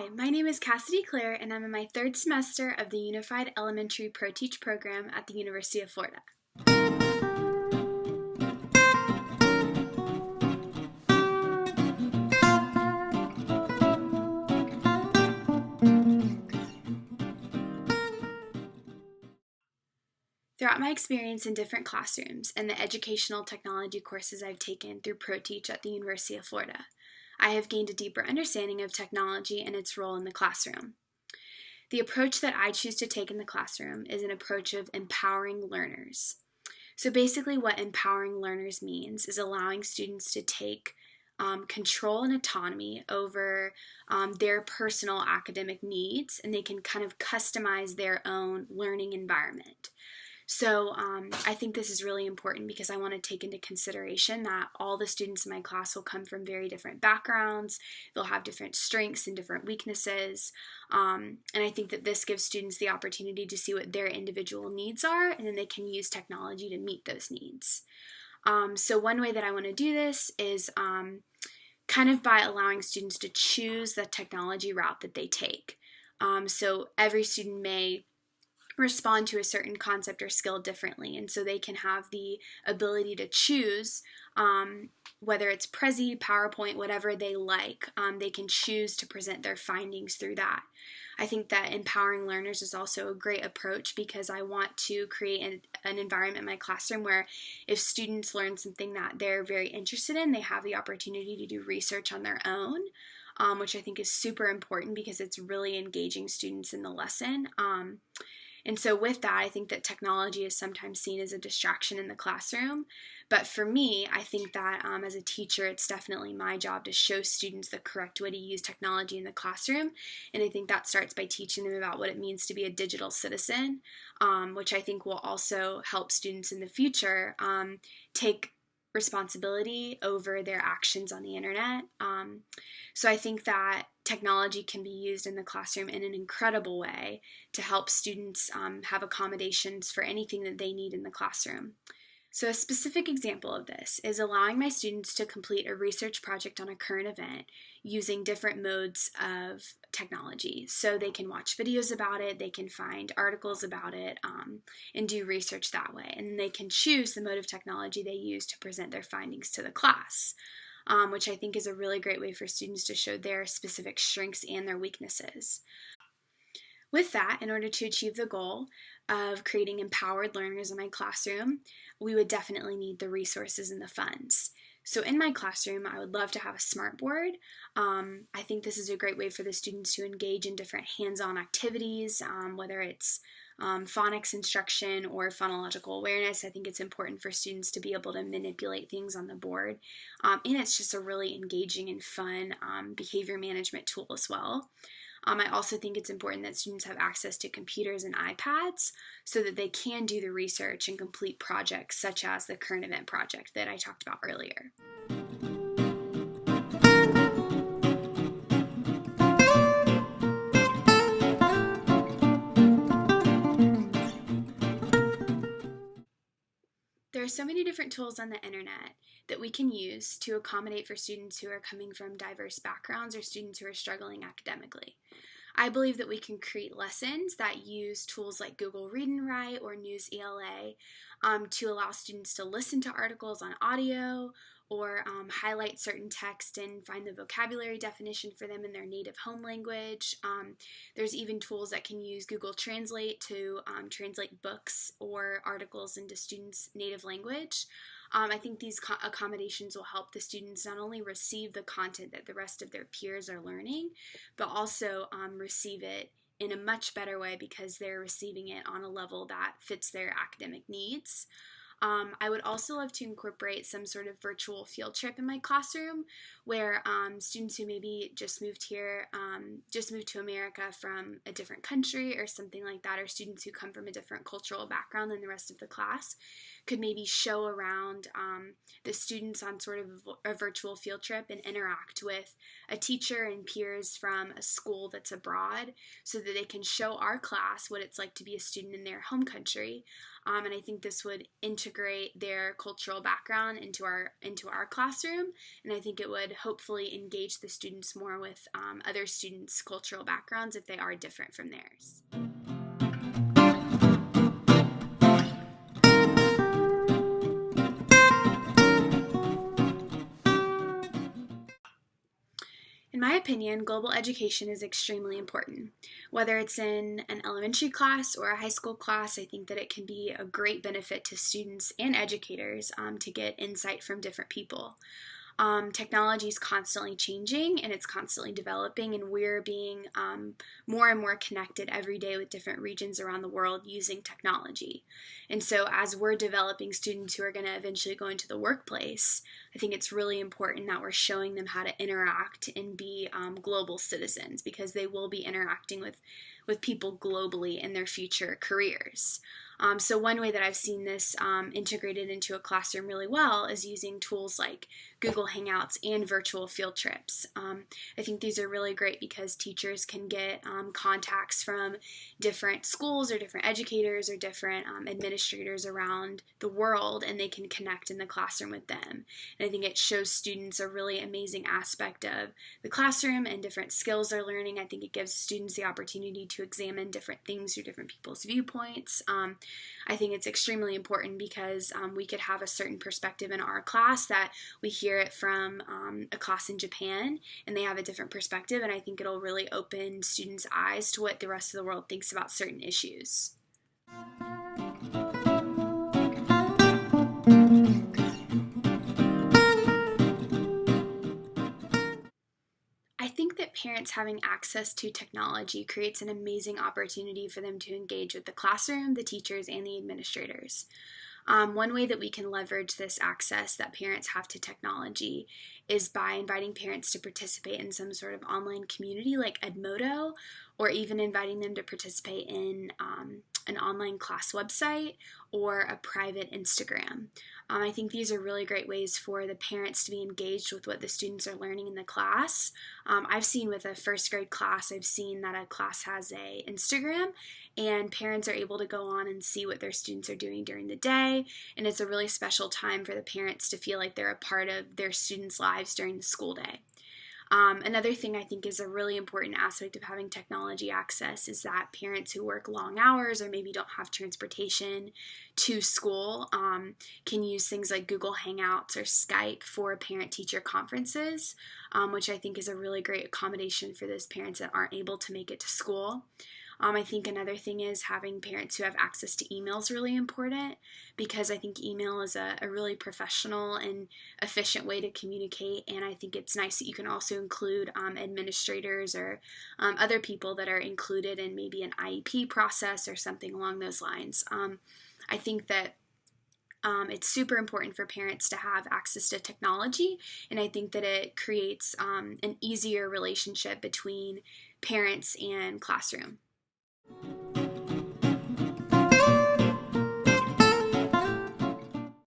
Hi, my name is Cassidy Clare, and I'm in my third semester of the Unified Elementary Pro-Teach program at the University of Florida. Throughout my experience in different classrooms and the educational technology courses I've taken through Pro-Teach at the University of Florida, I have gained a deeper understanding of technology and its role in the classroom. The approach that I choose to take in the classroom is an approach of empowering learners. So basically what empowering learners means is allowing students to take control and autonomy over their personal academic needs, and they can kind of customize their own learning environment. So I think this is really important because I want to take into consideration that all the students in my class will come from very different backgrounds. They'll have different strengths and different weaknesses. And I think that this gives students the opportunity to see what their individual needs are, and then they can use technology to meet those needs. So one way that I want to do this is kind of by allowing students to choose the technology route that they take. So every student may respond to a certain concept or skill differently, and so they can have the ability to choose whether it's Prezi, PowerPoint, whatever they like. They can choose to present their findings through that. I think that empowering learners is also a great approach because I want to create an environment in my classroom where if students learn something that they're very interested in, they have the opportunity to do research on their own, which I think is super important because it's really engaging students in the lesson. And so with that, I think that technology is sometimes seen as a distraction in the classroom. But for me, I think that as a teacher, it's definitely my job to show students the correct way to use technology in the classroom. And I think that starts by teaching them about what it means to be a digital citizen, which I think will also help students in the future take responsibility over their actions on the internet. So I think that technology can be used in the classroom in an incredible way to help students have accommodations for anything that they need in the classroom. So a specific example of this is allowing my students to complete a research project on a current event using different modes of technology. So they can watch videos about it, they can find articles about it, and do research that way. And then they can choose the mode of technology they use to present their findings to the class, which I think is a really great way for students to show their specific strengths and their weaknesses. With that, in order to achieve the goal of creating empowered learners in my classroom, we would definitely need the resources and the funds. So in my classroom, I would love to have a smart board. I think this is a great way for the students to engage in different hands-on activities, whether it's phonics instruction or phonological awareness. I think it's important for students to be able to manipulate things on the board. And it's just a really engaging and fun behavior management tool as well. I also think it's important that students have access to computers and iPads so that they can do the research and complete projects such as the current event project that I talked about earlier. There are so many different tools on the internet that we can use to accommodate for students who are coming from diverse backgrounds or students who are struggling academically. I believe that we can create lessons that use tools like Google Read and Write or News ELA to allow students to listen to articles on audio or highlight certain text and find the vocabulary definition for them in their native home language. There's even tools that can use Google Translate to translate books or articles into students' native language. I think these accommodations will help the students not only receive the content that the rest of their peers are learning, but also receive it in a much better way because they're receiving it on a level that fits their academic needs. I would also love to incorporate some sort of virtual field trip in my classroom where students who maybe just moved here, just moved to America from a different country or something like that, or students who come from a different cultural background than the rest of the class, could maybe show around the students on sort of a virtual field trip and interact with a teacher and peers from a school that's abroad so that they can show our class what it's like to be a student in their home country. And I think this would integrate their cultural background into our classroom, and I think it would hopefully engage the students more with other students' cultural backgrounds if they are different from theirs. In my opinion, global education is extremely important. Whether it's in an elementary class or a high school class, I think that it can be a great benefit to students and educators to get insight from different people. Technology is constantly changing and it's constantly developing, and we're being more and more connected every day with different regions around the world using technology. And so as we're developing students who are going to eventually go into the workplace, I think it's really important that we're showing them how to interact and be global citizens, because they will be interacting with people globally in their future careers. So one way that I've seen this integrated into a classroom really well is using tools like Google Hangouts and virtual field trips. I think these are really great because teachers can get contacts from different schools or different educators or different administrators around the world, and they can connect in the classroom with them. And I think it shows students a really amazing aspect of the classroom and different skills they're learning. I think it gives students the opportunity to examine different things through different people's viewpoints. I think it's extremely important because we could have a certain perspective in our class that we hear it from a class in Japan and they have a different perspective, and I think it'll really open students' eyes to what the rest of the world thinks about certain issues. I think that parents having access to technology creates an amazing opportunity for them to engage with the classroom, the teachers, and the administrators. One way that we can leverage this access that parents have to technology is by inviting parents to participate in some sort of online community like Edmodo, or even inviting them to participate in an online class website or a private Instagram. I think these are really great ways for the parents to be engaged with what the students are learning in the class. I've seen with a first grade class, I've seen that a class has a Instagram, and parents are able to go on and see what their students are doing during the day, and it's a really special time for the parents to feel like they're a part of their students' lives during the school day. Another thing I think is a really important aspect of having technology access is that parents who work long hours or maybe don't have transportation to school can use things like Google Hangouts or Skype for parent-teacher conferences, which I think is a really great accommodation for those parents that aren't able to make it to school. I think another thing is having parents who have access to email is really important, because I think email is a really professional and efficient way to communicate, and I think it's nice that you can also include administrators or other people that are included in maybe an IEP process or something along those lines. I think that it's super important for parents to have access to technology, and I think that it creates an easier relationship between parents and classroom.